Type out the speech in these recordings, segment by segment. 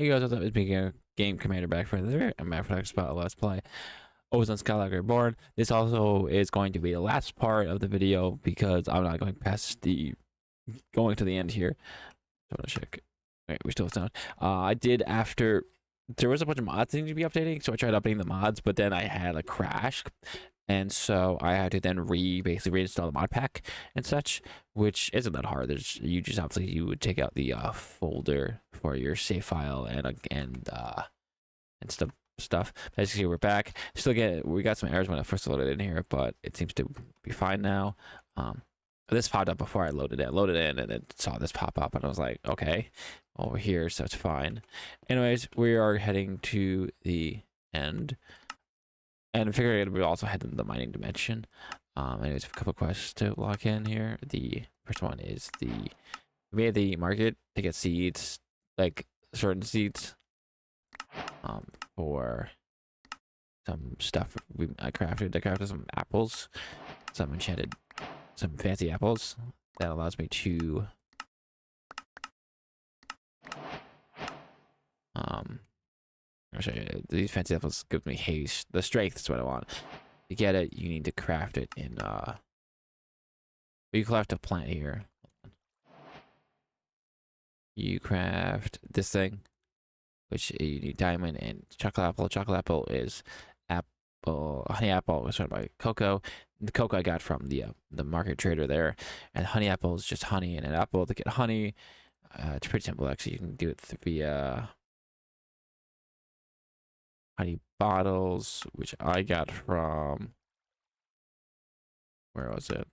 Hey guys, what's up? It's me, Game Commander, back for another Minecraft spot. Let's play Ozone Skyblock Reborn. This also is going to be the last part of the video because I'm not going past the to the end here. So I'm gonna check. Wait, we still have sound. I did after there was a bunch of mods that need to be updating, so I tried updating the mods, but then I had a crash, and so I had to then basically reinstall the Modpack and such, which isn't that hard. There's you would take out the folder for your save file and stuff. Basically, we're back. We got some errors when I first loaded in here, but it seems to be fine now. This popped up before I loaded in, and then saw this pop up, and I was like, okay, over here, so it's fine. Anyways, we are heading to the end, and I figured we also head in the mining dimension. Anyways, a couple quests to lock in here. The first one is we made the market to get seeds, like certain seeds, for some stuff I crafted some apples, some fancy apples that allows me to I'll show you. These fancy apples give me haste. The strength is what I want. To get it, you need to craft it in you craft a plant here. You craft this thing, which you need diamond and chocolate apple. Chocolate apple is honey apple was started by cocoa. The cocoa I got from the market trader there, and honey apple is just honey and an apple to get honey. It's pretty simple actually. You can do it via honey bottles, which I got from, where was it?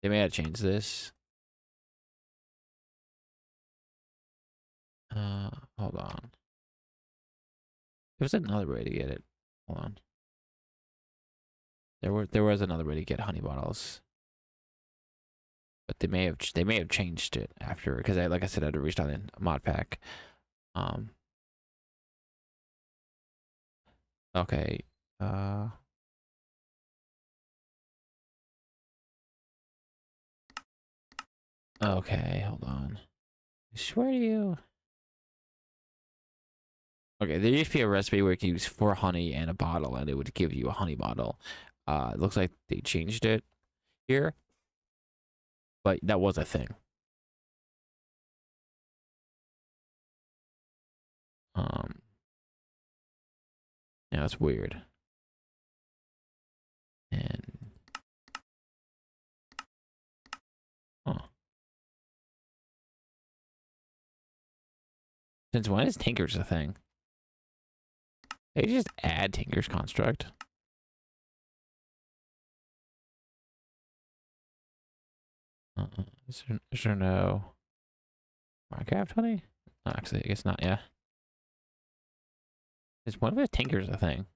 They may have changed this. Hold on. There was another way to get it. Hold on. There was another way to get honey bottles, but they may have changed it after, because like I said, I had to restart in Modpack. Okay. Okay, hold on. I swear to you. Okay, there used to be a recipe where you could use 4 honey and a bottle, and it would give you a honey bottle. It looks like they changed it here, but that was a thing. Yeah, that's weird. And since when is Tinker's a thing? They just add Tinker's construct. Is there no Minecraft honey? Oh, actually, I guess not. Yeah. Is one of the Tinker's a thing?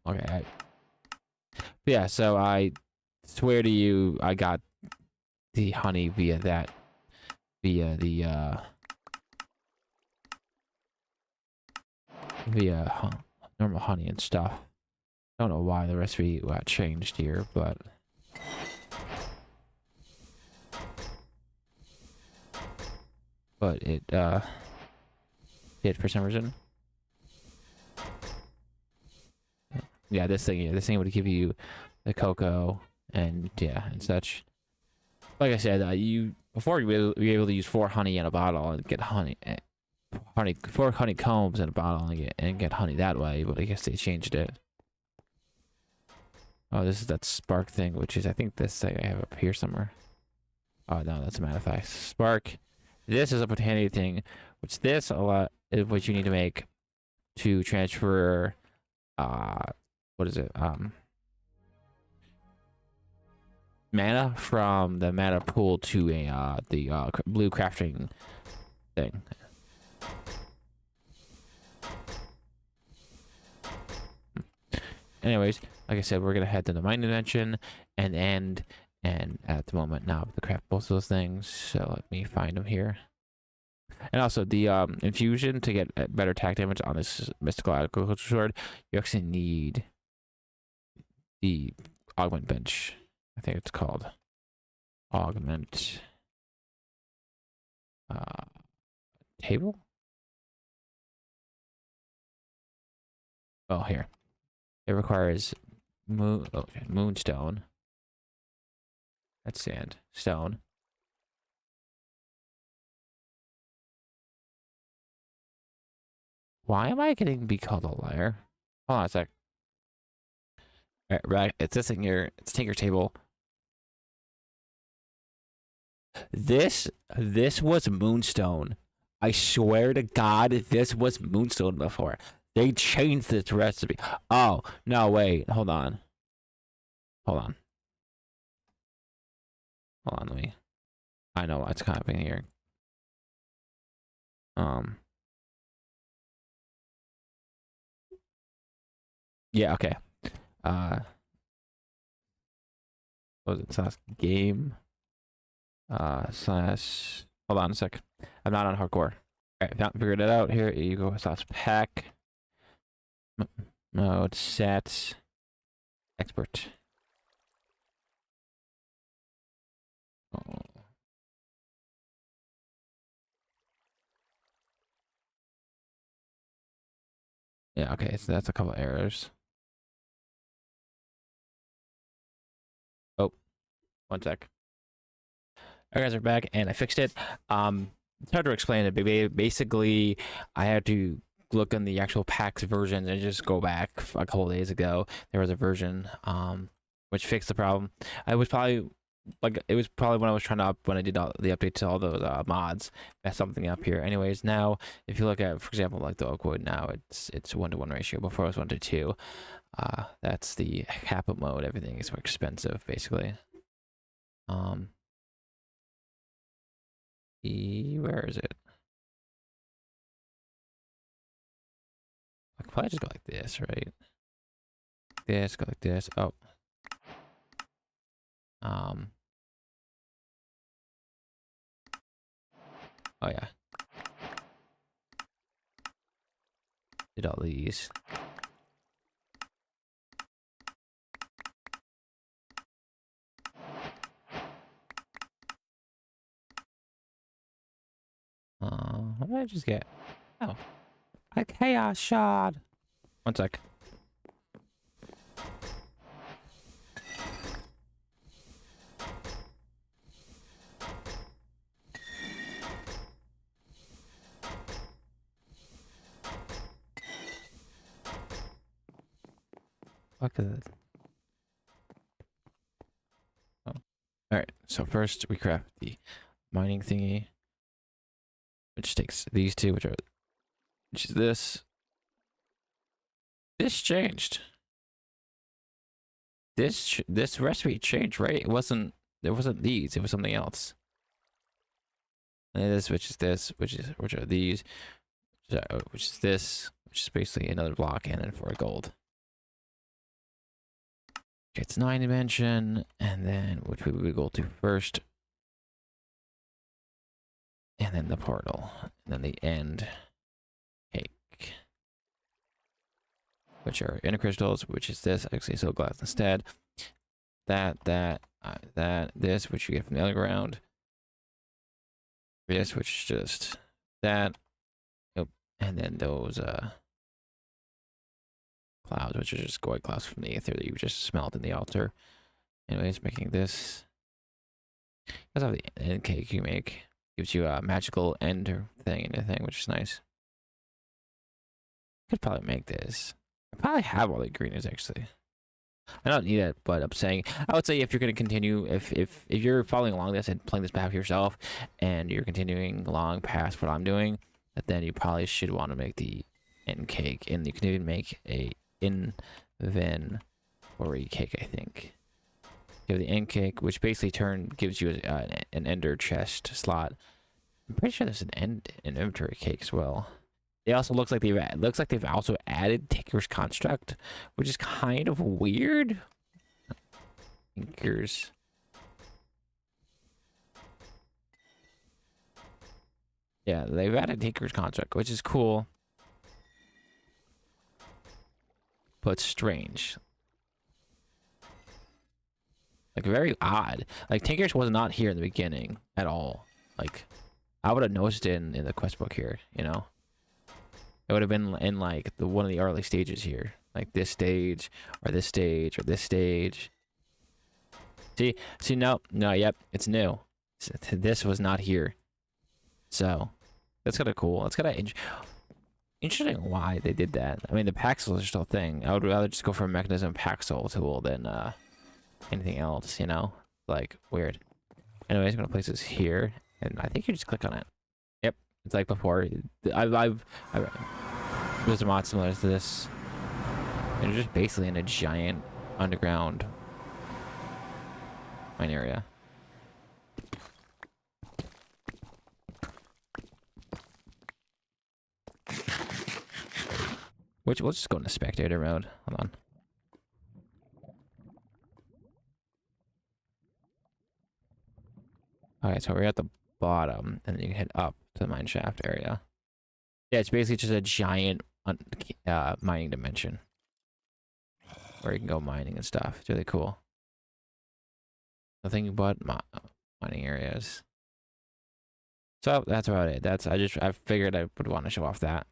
Okay. Yeah. So I swear to you, I got the honey via normal honey and stuff. I don't know why the recipe got changed here, but it did for some reason. Yeah, this thing would give you the cocoa and such. Like I said, before you were able to use 4 honey in a bottle and get honey, 4 honeycombs in a bottle and get honey that way. But I guess they changed it. Oh, this is that spark thing, which is, I think, this thing I have up here somewhere. Oh no, that's a matter of fact. Spark. This is a handy thing, which is what you need to make to transfer. What is it? Mana from the mana pool to the blue crafting thing. Anyways, like I said, we're gonna head to the mining dimension and end. And at the moment now, to craft both of those things. So let me find them here. And also the infusion to get better attack damage on this mystical agriculture sword, you actually need the augment bench. I think it's called augment table. Oh, here. It requires moonstone. That's sand. Stone. Why am I getting be called a liar? Hold on a sec. Right, it's this thing here. It's Tinker Table. This was moonstone. I swear to God, this was moonstone before. They changed this recipe. Oh no! Wait, hold on. Hold on. Hold on. Let me. I know what's happening here. Yeah. Okay. What was it? Slash game. Slash. Hold on a sec. I'm not on hardcore. Alright, not figured it out. Here you go. Slash pack. Mode set. Expert. Oh. Yeah. Okay. So that's a couple errors. Oh, one sec. Alright, guys, we're back, and I fixed it. It's hard to explain it, but basically, I had to look in the actual PAX versions and just go back a couple days ago. There was a version which fixed the problem. It was probably when I was trying to when I did all the update to all those mods, messed something up here. Anyways, now if you look at, for example, like the Oakwood, now it's 1-to-1 ratio. Before it was 1-to-2. That's the kappa mode. Everything is more expensive, basically. Where is it? I could probably just go like this, right? This, go like this. Oh. Oh yeah. Did all these. What did I just get? Oh. A chaos shard. One sec. Fuck is it? Oh. Alright, so first we craft the mining thingy, which takes these two, which is this. This changed. This recipe changed, right? It wasn't these, it was something else. And this, which is this, which are these, which is this, which is basically another block and then for a gold. Okay, it's 9-dimension, and then which we would go to first. And then the portal. And then the end cake. Which are inner crystals, which is this, actually so glass instead. This, which you get from the underground. This, which is just that. Yep. And then those clouds, which are just gold clouds from the aether that you just smelt in the altar. Anyways, making this. That's how the end cake you make. Gives you a magical end thing and everything, which is nice. Could probably make this. I probably have all the ingredients actually. I don't need it, but I'm saying I would say if you're going to continue, if you're following along this and playing this map yourself, and you're continuing along past what I'm doing, then you probably should want to make the end cake, and you can even make a inventory cake. I think you have the end cake, which basically gives you an ender chest slot. I'm pretty sure there's an inventory cake as well. It also looks like they've also added Tinker's construct, which is kind of weird. Tinker's. Yeah, they've added Tinker's construct, which is cool, but strange. Like, very odd. Like, Tinker's was not here in the beginning at all. Like, I would have noticed it in the quest book here, you know? It would have been in, like, one of the early stages here. Like, this stage, or this stage, or this stage. See, no, yep, it's new. This was not here. So, that's kind of cool. That's kind of interesting why they did that. I mean, the Paxel is still a thing. I would rather just go for a Mechanism Paxel tool than, anything else, you know? Like, weird. Anyways, I'm gonna place this here, and I think you just click on it. Yep, it's like before. There's a mod similar to this. And you're just basically in a giant underground mine area. We'll just go into spectator mode. Hold on. Alright, so we're at the bottom, and then you can head up to the mine shaft area. Yeah, it's basically just a giant mining dimension where you can go mining and stuff. It's really cool. Nothing but mining areas. So that's about it. I figured I would want to show off that.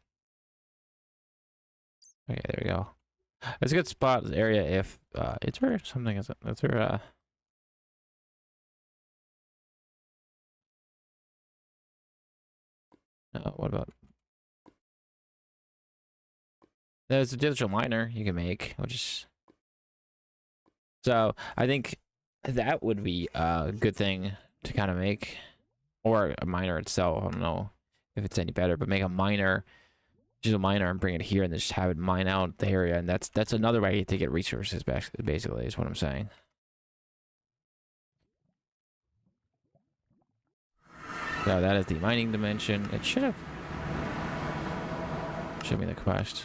Okay, there we go. It's a good spot area if it's where something is. That's where what about? There's a digital miner you can make, which is so I think that would be a good thing to kind of make, or a miner itself. I don't know if it's any better, but make a miner, digital miner, and bring it here, and just have it mine out the area, and that's another way to get resources. Basically, is what I'm saying. So that is the mining dimension. It should have showed me the quest.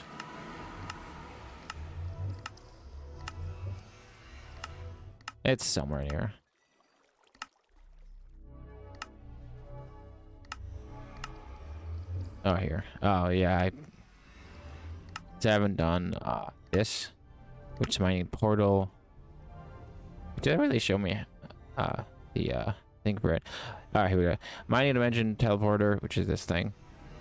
It's somewhere in here. Oh, here. Oh, yeah. I haven't done this, which is mining portal. Did it really show me the thing for it? All right, here we go. Mining dimension teleporter, which is this thing.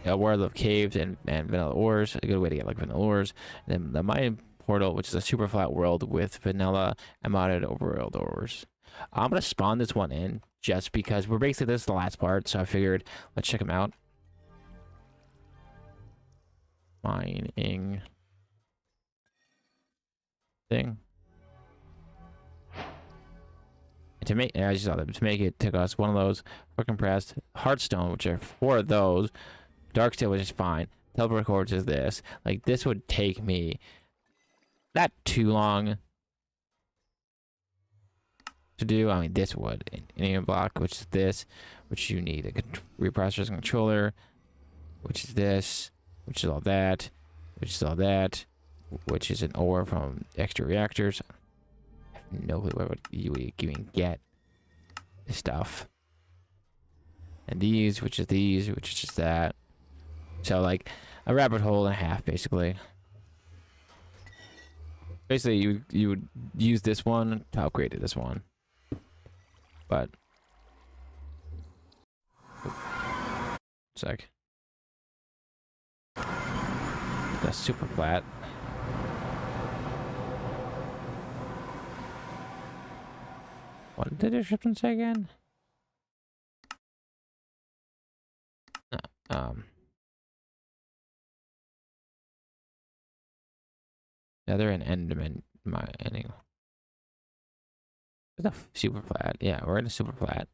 A world of caves and vanilla ores. A good way to get like vanilla ores. And then the mining portal, which is a super flat world with vanilla and modded overworld ores. I'm gonna spawn this one in just because we're basically this is the last part, so I figured let's check them out. Mining thing. And to make, I just saw that to make it took us one of those quick compressed Heartstone, which are 4 of those. Dark Steel, which is fine. Teleport Cords is this. Like this would take me not too long to do. I mean, this would an block, which is this, which you need a reprocessor controller, which is this, which is all that, which is all that, which is an ore from extra reactors. I have no clue what you even get this stuff. And these, which is just that. So like a rabbit hole and a half, basically. Basically, you would use this one to upgrade to this one, but sec. That's super flat. What did the description say again? Yeah, they're in Enderman. My ending. It's a super flat. Yeah, we're in a super flat.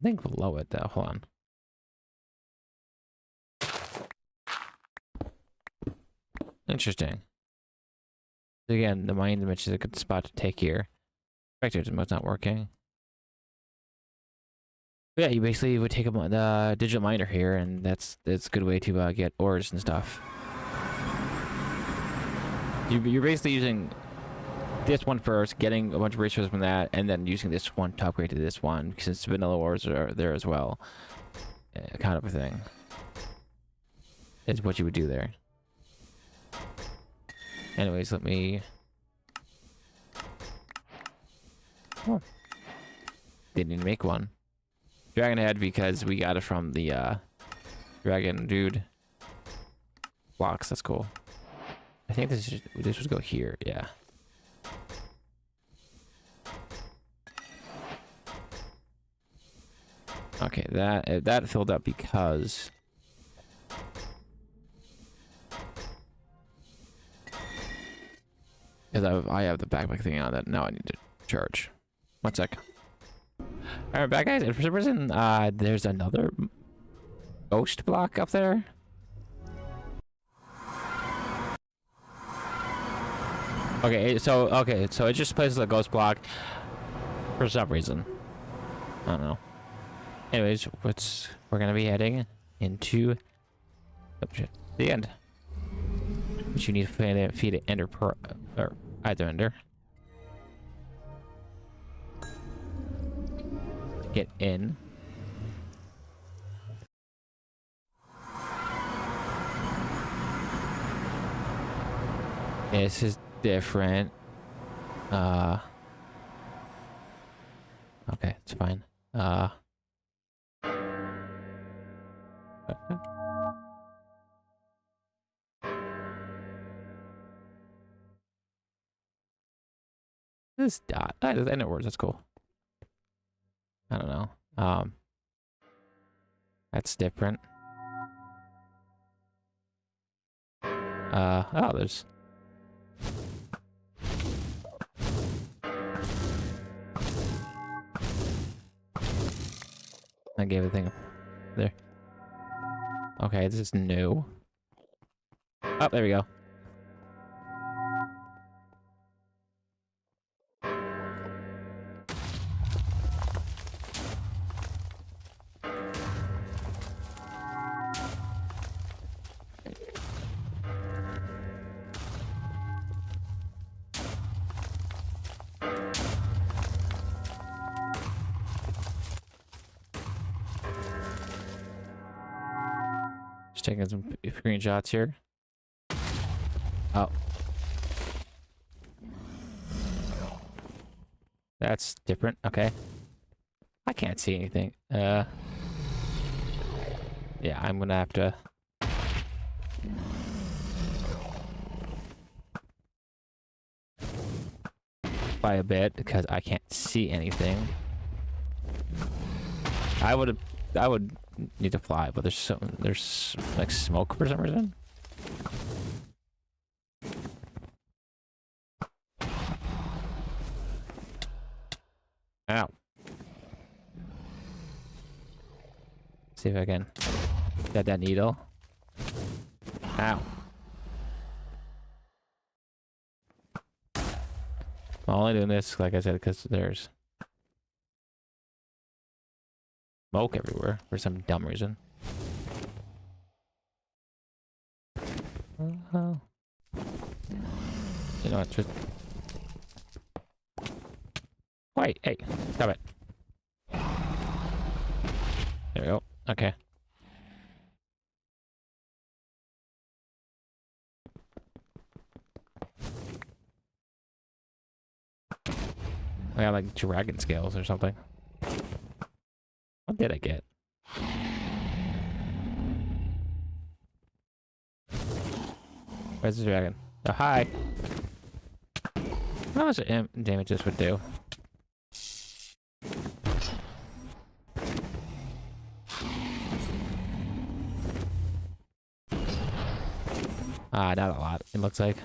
I think below it though. Hold on. Interesting. Again, the mining dimension is a good spot to take here. Spectators mode's not working. But yeah, you basically would take the digital miner here, and that's a good way to get ores and stuff. You're basically using this one first, getting a bunch of resources from that, and then using this one to upgrade to this one, since vanilla ores are there as well. kind of a thing. Is what you would do there. Anyways, let me... Oh. Didn't even make one. Dragon head because we got it from the dragon dude blocks. That's cool. I think this would go here. Yeah. Okay, that filled up because I have the backpack thing on that now I need to charge. 1 sec. Alright, back guys, and for some reason there's another ghost block up there. Okay, so it just places a ghost block for some reason. I don't know. Anyways, we're gonna be heading into the end. Which you need to feed it ender or either ender. Get in. This is different. Okay, it's fine. This dot. And it works. That's cool. I don't know. That's different. Oh, there's. I gave a thing there. Okay, this is new. Oh, there we go. Taking some screenshots here. Oh. That's different. Okay. I can't see anything. Yeah, I'm gonna have to... by a bit because I can't see anything. I would need to fly, but there's like smoke for some reason. Ow. See if I can get that needle. Ow. I'm only doing this, like I said, because there's smoke everywhere for some dumb reason. Oh. You know, it's just... Wait, hey, stop it. There we go. Okay. I got like dragon scales or something. What did I get? Where's the dragon? Oh, hi. How much damage this would do? Not a lot, it looks like.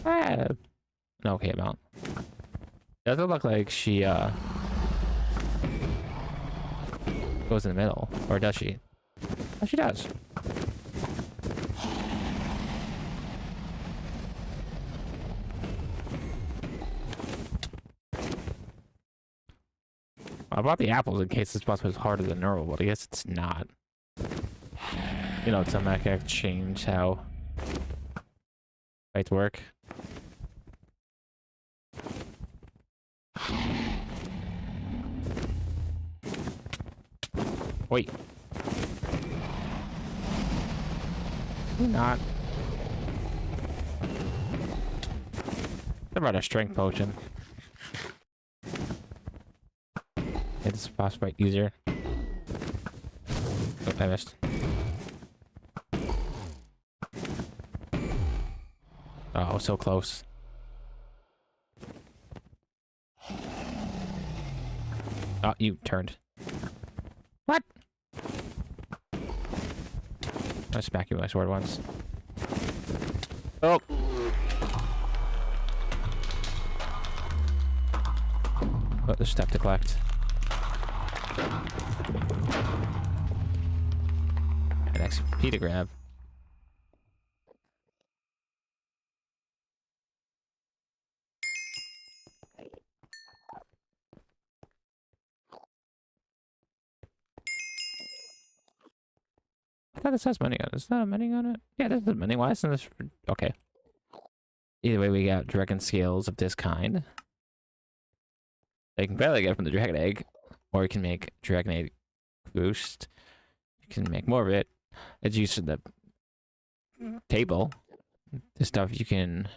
An okay amount. Doesn't look like she, goes in the middle. Or does she? Oh, she does. I bought the apples in case this boss was harder than normal, but I guess it's not. You know, some I can change how fights work. Wait. Not. What about a strength potion? It's possibly easier. Oh, I missed. Oh, so close. Oh, you turned. What? I'll smack you with my sword once. Oh! Oh, there's stuff to collect. An XP to grab. I thought this has money on it. Is that a money on it? Yeah, this is money. Why isn't this? Okay. Either way, we got dragon scales of this kind. You can barely get from the dragon egg, or you can make dragon egg boost. You can make more of it. It's used in the table. This stuff you can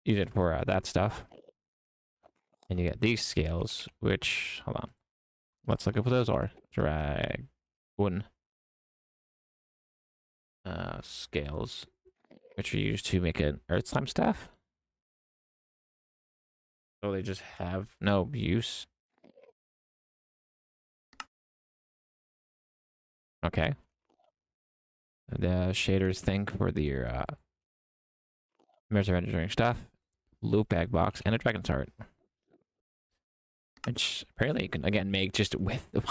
use it for that stuff. And you get these scales, which hold on. Let's look up what those are. Dragon scales, which are used to make an earth slime staff. So they just have no use. Okay. The shaders thing for the mirrors of engineering stuff, loot bag box, and a dragon's heart. Which apparently you can again make just with the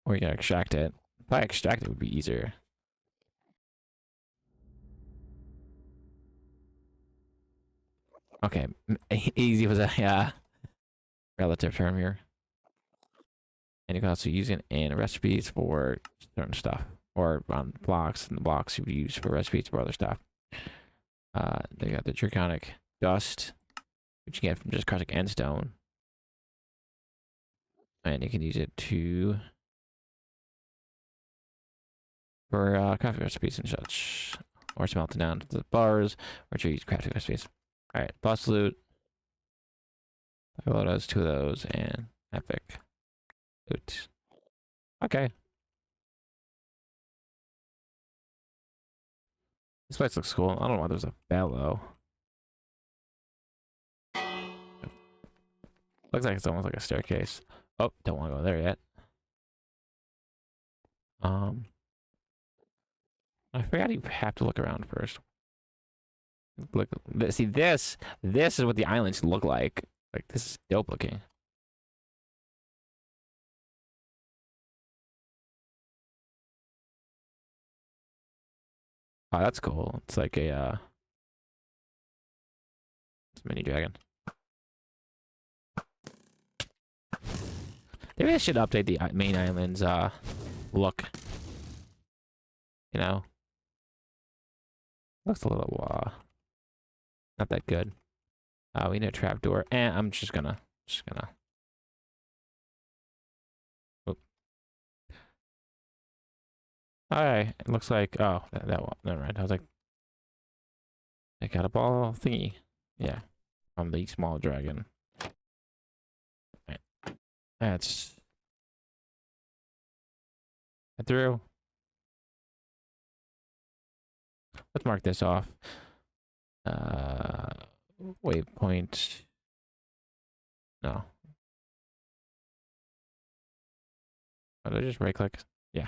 or you can extract it. If I extract it, would be easier. Okay, easy was a relative term here. And you can also use it in recipes for certain stuff, or on blocks, and the blocks you would use for recipes for other stuff. They got the draconic dust, which you get from just crushing endstone, and you can use it for crafting recipes and such, or smelt it down to the bars, which you use crafting recipes. All right, boss loot. I got those, 2 of those, and epic loot. Okay. This place looks cool. I don't know why there's a bell though. Looks like it's almost like a staircase. Oh, don't want to go there yet. I forgot you have to look around first. Look, see this is what the islands look like. Like, this is dope looking. Oh, that's cool. It's like a it's a mini dragon. Maybe I should update the main island's look. You know, looks a little not that good. We need a trapdoor, and I'm just gonna. Oop. Alright, it looks like that one. Never mind. I was like, I got a ball thingy. Yeah, from the small dragon. Right. That's through. Let's mark this off. Waypoint. No. Oh, did I just right click? Yeah.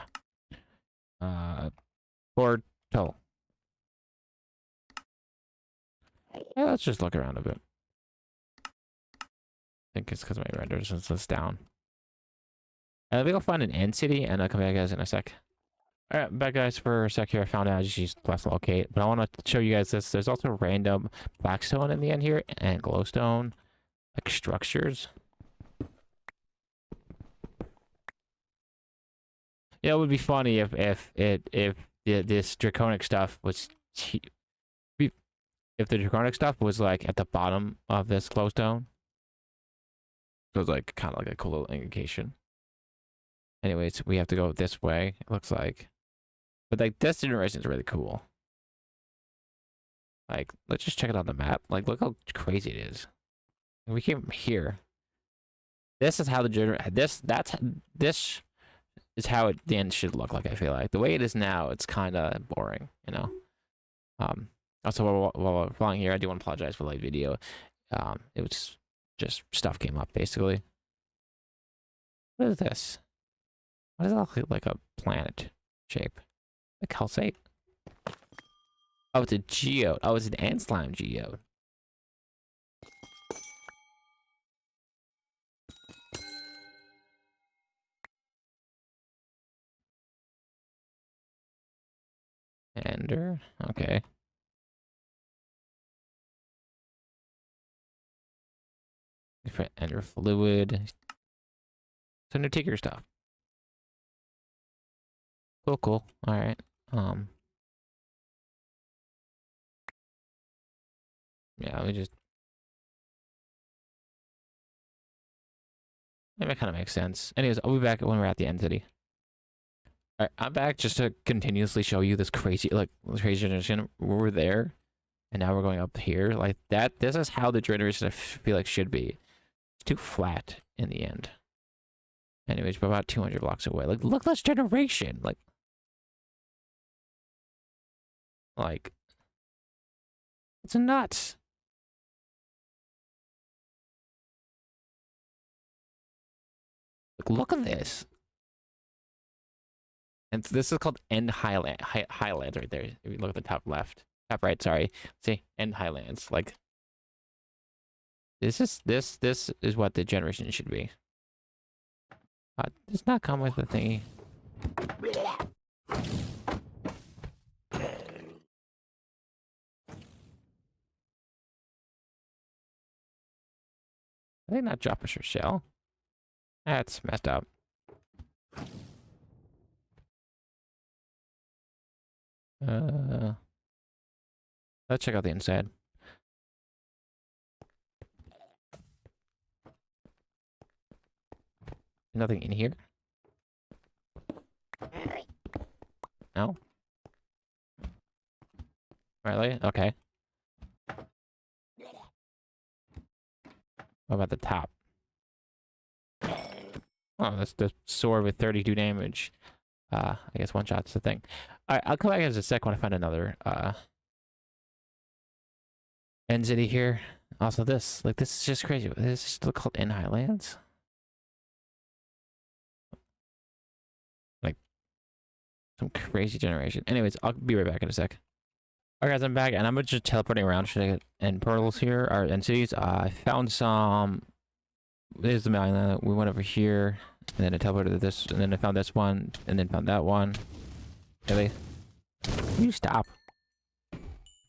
Portal. Yeah, let's just look around a bit. I think it's because my render since it's down. We go find an end city, and I'll come back guys in a sec. Alright, back guys for a sec here. I found out I just used class locate, but I want to show you guys this. There's also random blackstone in the end here, and glowstone, like structures. Yeah, it would be funny if this draconic stuff was if the draconic stuff was like at the bottom of this glowstone, So it's like kind of like a cool little indication. Anyways, we have to go this way, it looks like. But like this generation is really cool. Like, let's just check it on the map. Like, look how crazy it is. We came from here. This is how the this is how the end should look like. I feel like the way it is now, it's kind of boring, you know. Also, while we're flying here, I do want to apologize for the late video. It was just stuff came up basically. What is this? Why does it look like a planet shape? A calcite? Oh, it's a geode. Oh, it's an ant slime geode. Ender. Okay. Different ender fluid. So no ticker stuff. Cool, cool. All right. Yeah, we just. That kind of makes sense. Anyways, I'll be back when we're at the end city. All right, I'm back just to continuously show you this crazy generation. We're there, and now we're going up here like that. This is how the generation I feel like should be. It's too flat in the end. Anyways, we're about 200 blocks away. Like, look, this generation. Like, it's nuts. Like, look at this. And this is called End Highland, Highlands right there. If you look at the top left, top right, sorry. See, End Highlands. Like, this is what the generation should be. Does not come with the thingy. Did they not drop us your shell? That's messed up. Let's check out the inside. Nothing in here? No? Really? Okay. What about the top? Oh, that's the sword with 32 damage. I guess one shot's the thing. Alright, I'll come back in a sec when I find another end city here. Also this. Like, this is just crazy. This is still called End Highlands? Like, some crazy generation. Anyways, I'll be right back in a sec. Alright guys, I'm back, and I'm just teleporting around to end portals here, or end cities. I found some... There's the island. We went over here, and then I teleported to this, and then I found this one, and then found that one. Really? Can you stop?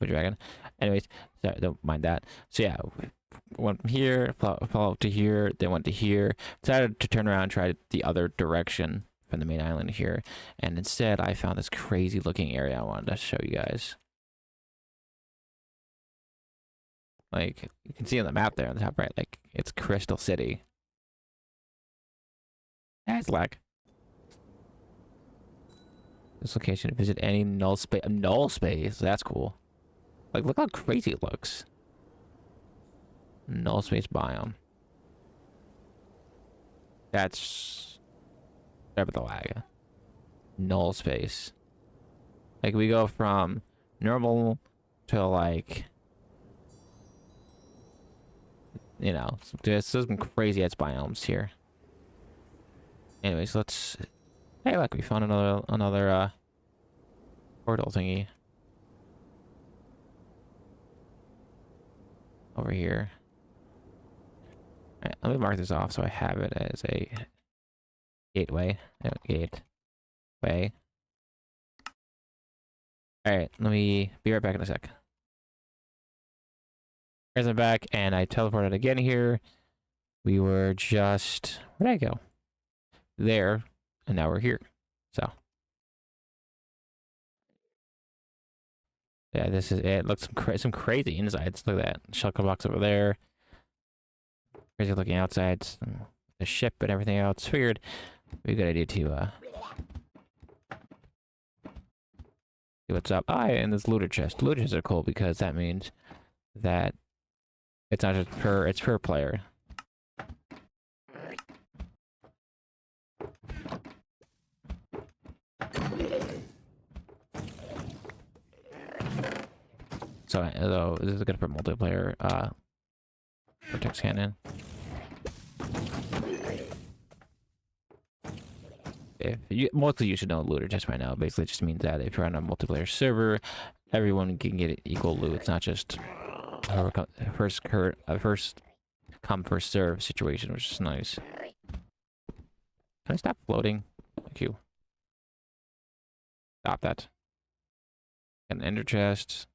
Put dragon. Anyways, sorry, don't mind that. So yeah, went from here, follow up to here, then went to here. Decided to turn around and try the other direction from the main island here, and instead I found this crazy looking area I wanted to show you guys. Like, you can see on the map there on the top right, like, it's Crystal City. That's lag. This location, visit any null space. Null space? That's cool. Like, look how crazy it looks. Null space biome. That's... Sorry about the lag. Null space. Like, we go from normal to, like... You know, there's some crazy ass biomes here. Anyways, let's... Hey, look, we found another portal thingy. Over here. Alright, let me mark this off so I have it as a gateway. Gateway. Alright, let me be right back in a sec. Here's I'm back, and I teleported again here. We were just... Where'd I go? There, and now we're here. So. Yeah, this is it. Looks some crazy insides. Look at that. Shulker box over there. crazy looking outsides, the ship and everything else. Figured it'd be a good idea to see what's up. Ah, and this looter chest. Looters chests are cool because that means that it's not just it's per player. So this is good for multiplayer vortex cannon. Mostly you should know looter just by now. Basically, it just means that if you're on a multiplayer server, everyone can get equal loot. It's not just a first come first serve situation, which is nice. Can I stop floating? Thank you. Stop that. An ender chest.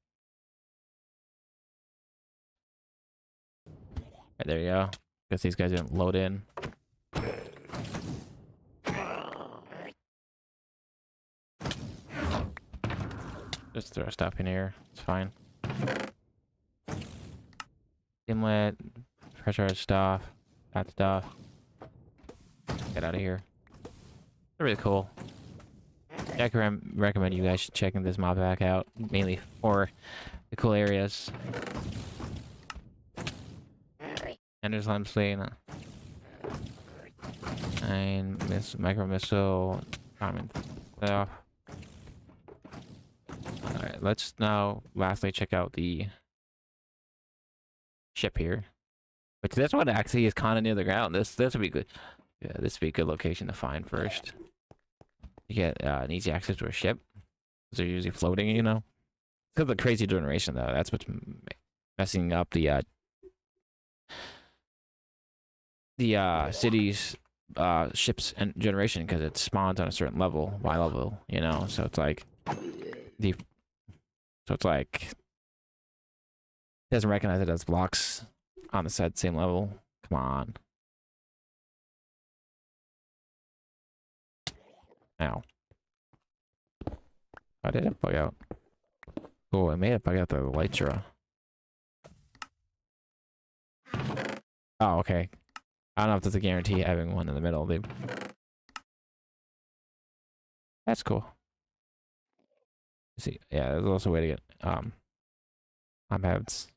Right, there you go. Guess these guys didn't load in. Just throw stuff in here. It's fine. Inlet, pressurized stuff, that stuff. Get out of here. They're really cool. Yeah, I can recommend you guys checking this Modpack out, mainly for the cool areas. Ender's Lime Slate. And micro missile. Common stuff. Alright, let's now lastly check out the ship here. Which this one actually is kind of near the ground. This would be good. Yeah, this would be a good location to find first. You get an easy access to a ship. They're usually floating, you know. Because of the crazy generation, though. That's what's messing up the city's ships and generation, because it spawns on a certain level, Y level, you know. So it's like it doesn't recognize it as blocks on the same level. Come on. Ow. How did it bug out? Oh, it made it bug out the elytra. Oh, okay. I don't know if there's a guarantee having one in the middle. That's cool. See, yeah, there's also a way to get pads.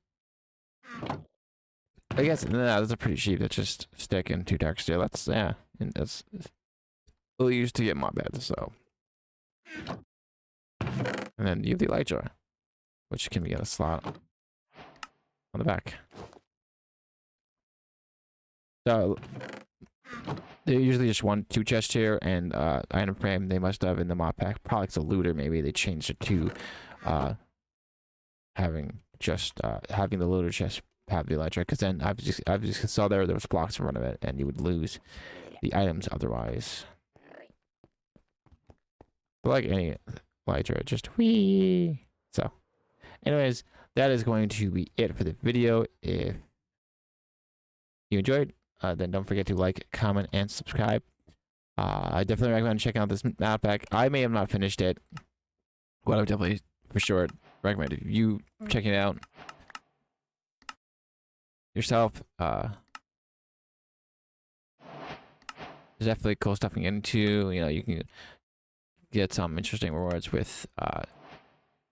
I guess those are pretty cheap. That's just stick and 2 dark steel. That's and that's we'll use to get mod pads. So, and then you have the elytra, which can be a slot on the back. So they're usually just 1-2 chests here, and item frame they must have in the mod pack. Probably it's a looter. Maybe they changed it to having the looter chest have the elytra, because then I've just saw there was blocks in front of it, and you would lose the items otherwise. But like any elytra, just whee. So, anyways, that is going to be it for the video. If you enjoyed, then don't forget to like, comment, and subscribe. I definitely recommend checking out this Modpack. I may have not finished it, but I would definitely, for sure, recommend it. You checking it out yourself. There's definitely cool stuff to get into. You know, you can get some interesting rewards with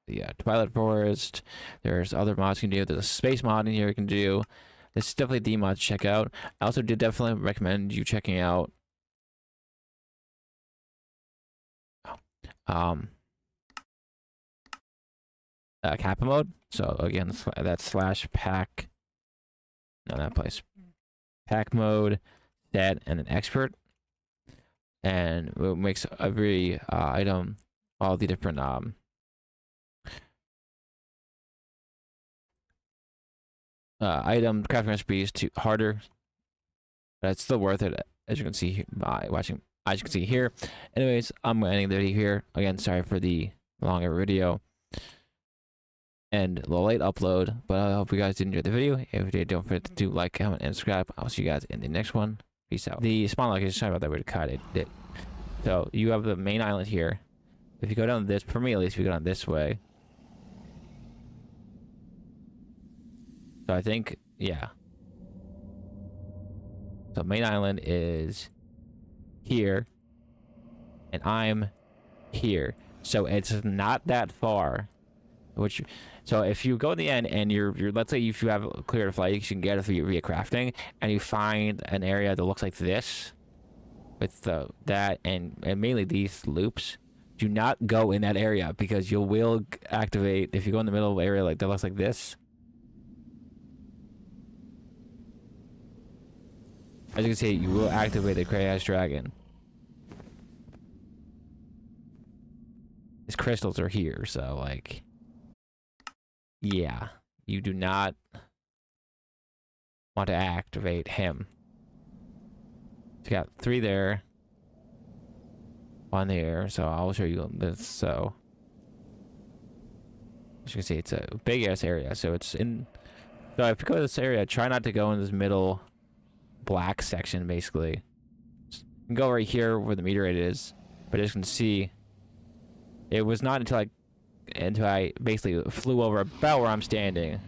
the Twilight Forest. There's other mods you can do. There's a space mod in here you can do. This is definitely the mod to check out. I also did definitely recommend you checking out Kappa mode. So again, that's /pack. No, that place. Pack mode, stat, and an expert. And it makes every item, all the different item crafting recipes to harder, but it's still worth it, as you can see by watching. As you can see here. Anyways, I'm ending the video here. Again, sorry for the longer video and the late upload, but I hope you guys did enjoy the video. If you did, don't forget to like, comment, and subscribe. I'll see you guys in the next one. Peace out. The spawn location, sorry about that, we cut it. So you have the main island here. If you go down this, for me at least, if you go down this way. So I think, yeah. So main island is here, and I'm here. So it's not that far. Which, so if you go in the end and you're let's say if you have cleared a flight, you can get it via crafting, and you find an area that looks like this, with that and mainly these loops. Do not go in that area because you will activate if you go in the middle of an area like that looks like this. As you can see, you will activate the crazy-ass dragon. His crystals are here, so like, yeah, you do not want to activate him. So you got 3 there. 1 there, so I'll show you this. So as you can see, it's a big ass area. So it's in. So if you go to this area, try not to go in this middle black section. Basically, you can go right here where the meteorite is, but as you can see, it was not until I basically flew over about where I'm standing.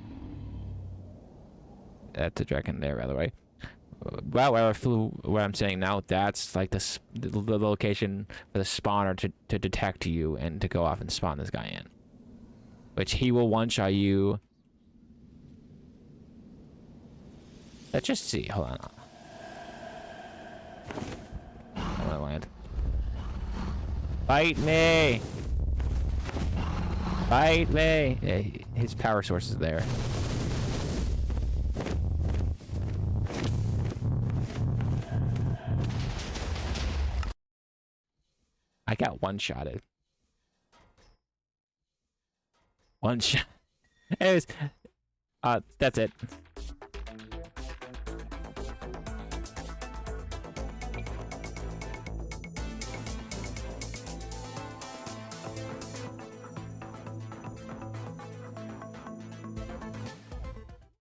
That's a dragon there, by the way. Well, where I flew, where I'm standing now, that's like the location for the spawner to detect you and to go off and spawn this guy in. Which he will one-shot you. Let's just see. Hold on. I'm gonna land. Fight me! Fight me! Yeah, his power source is there. I got one-shotted. One shot. Anyways, that's it.